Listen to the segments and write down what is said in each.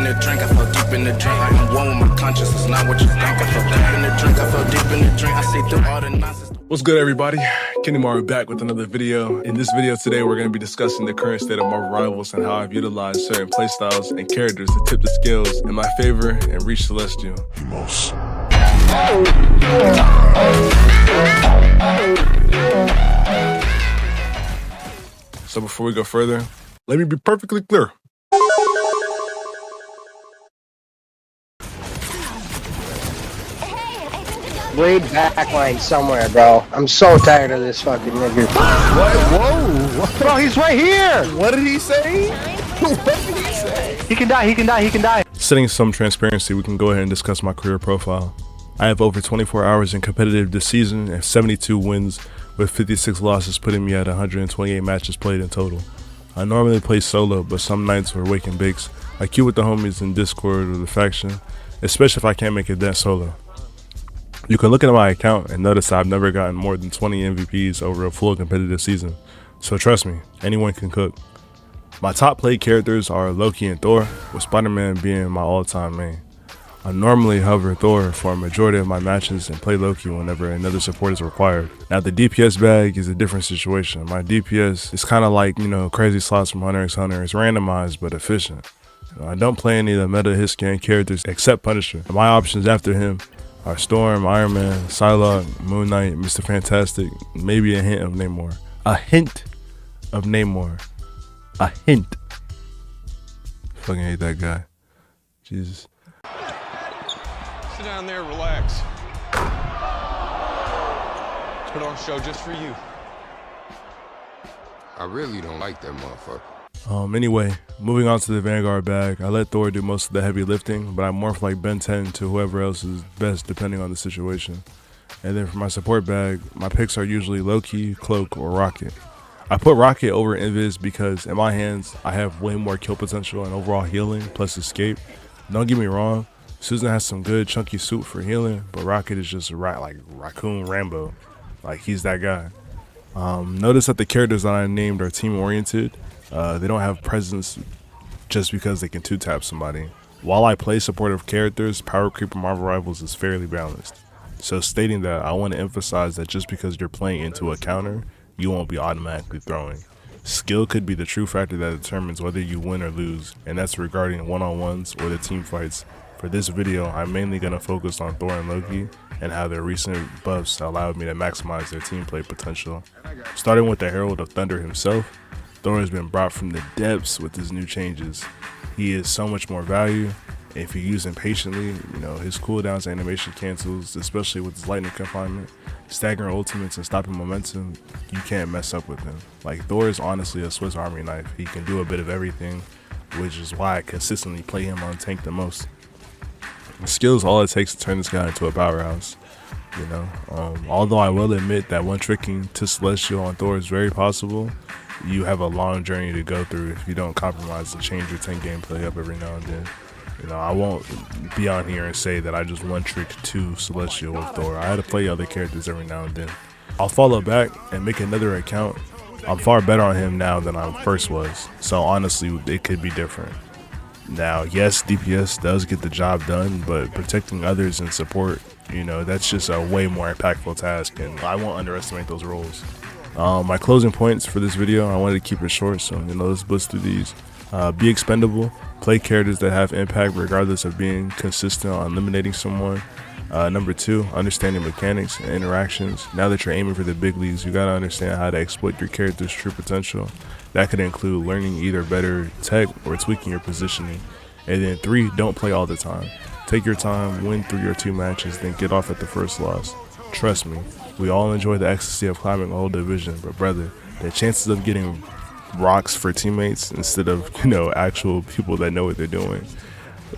in the drink, I fell deep in the drink. I am one with my conscience, it's not what you think. I fell deep in the drink, I fell deep in the drink. I see through all the nonsense. What's good, everybody? Kenny Maru back with another video. In this video today, we're going to be discussing the current state of Marvel Rivals and how I've utilized certain playstyles and characters to tip the scales in my favor and reach Celestial. So before we go further, let me be perfectly clear. Way backline somewhere, bro. I'm so tired of this fucking nigga. What? Whoa! Bro, he's right here! What did he say? What did he say? He can die, he can die, he can die. Setting some transparency, we can go ahead and discuss my career profile. I have over 24 hours in competitive this season and 72 wins with 56 losses, putting me at 128 matches played in total. I normally play solo, but some nights we're waking bakes. I queue with the homies in Discord or the faction, especially if I can't make it that solo. You can look at my account and notice I've never gotten more than 20 MVPs over a full competitive season. So trust me, anyone can cook. My top played characters are Loki and Thor, with Spider-Man being my all-time main. I normally hover Thor for a majority of my matches and play Loki whenever another support is required. Now the DPS bag is a different situation. My DPS is kind of like, crazy slots from Hunter x Hunter. It's randomized but efficient. I don't play any of the meta hit scan characters except Punisher. My options after him are Storm, Iron Man, Psylocke, Moon Knight, Mr. Fantastic, maybe a hint of Namor. A hint of Namor. A hint. Fucking hate that guy. Jesus. Sit down there, relax. Put on a show just for you. I really don't like that motherfucker. Anyway, moving on to the Vanguard bag, I let Thor do most of the heavy lifting, but I morph like Ben 10 to whoever else is best depending on the situation. And then for my support bag, my picks are usually Loki, Cloak, or Rocket. I put Rocket over Invis because in my hands, I have way more kill potential and overall healing plus escape. Don't get me wrong, Susan has some good chunky soup for healing, but Rocket is just like Raccoon Rambo. Like, he's that guy. Notice that the characters that I named are team oriented. They don't have presence just because they can two-tap somebody. While I play supportive characters, power creep in Marvel Rivals is fairly balanced. So stating that, I want to emphasize that just because you're playing into a counter, you won't be automatically throwing. Skill could be the true factor that determines whether you win or lose, and that's regarding one-on-ones or the team fights. For this video, I'm mainly going to focus on Thor and Loki and how their recent buffs allowed me to maximize their team play potential. Starting with the Herald of Thunder himself, Thor has been brought from the depths with his new changes. He is so much more value. If you use him patiently, his cooldowns animation cancels, especially with his lightning confinement, staggering ultimates and stopping momentum, you can't mess up with him. Like, Thor is honestly a Swiss Army knife. He can do a bit of everything, which is why I consistently play him on tank the most. Skill is all it takes to turn this guy into a powerhouse. Although I will admit that one tricking to Celestial on Thor is very possible, you have a long journey to go through if you don't compromise and change your tank gameplay up every now and then. I won't be on here and say that I just one trick to Celestial with Thor. I had to play other characters every now and then. I'll follow back and make another account. I'm far better on him now than I first was, so honestly it could be different. Now, yes, DPS does get the job done, but protecting others and support, that's just a way more impactful task, and I won't underestimate those roles. My closing points for this video, I wanted to keep it short, so let's blitz through these. Be expendable, play characters that have impact regardless of being consistent on eliminating someone. Number 2, understanding mechanics and interactions. Now that you're aiming for the big leagues, you gotta understand how to exploit your character's true potential. That could include learning either better tech or tweaking your positioning. And then 3, don't play all the time. Take your time, win 3 or 2 matches, then get off at the first loss. Trust me, we all enjoy the ecstasy of climbing a whole division, but brother, the chances of getting rocks for teammates instead of, actual people that know what they're doing,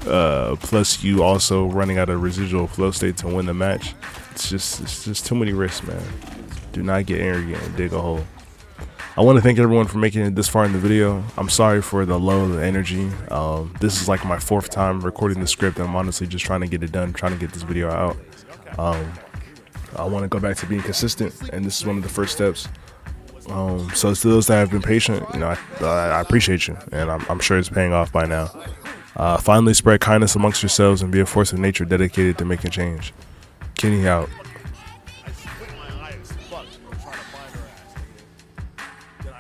plus you also running out of residual flow state to win the match, it's just too many risks, man. Do not get arrogant and dig a hole. I want to thank everyone for making it this far in the video. I'm sorry for the low energy. This is like my 4th time recording the script. I'm honestly just trying to get it done, trying to get this video out. I want to go back to being consistent, and this is one of the first steps. So to those that have been patient, I appreciate you, and I'm sure it's paying off by now. Finally, spread kindness amongst yourselves and be a force of nature dedicated to making change. Kenny out. I split my eye as fuck trying to find her ass, nigga. Then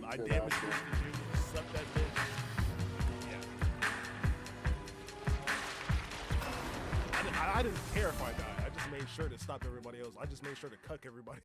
I damaged the juice, slept that bitch. Yeah. I didn't care if I died. I just made sure to stop everybody else. I just made sure to cuck everybody.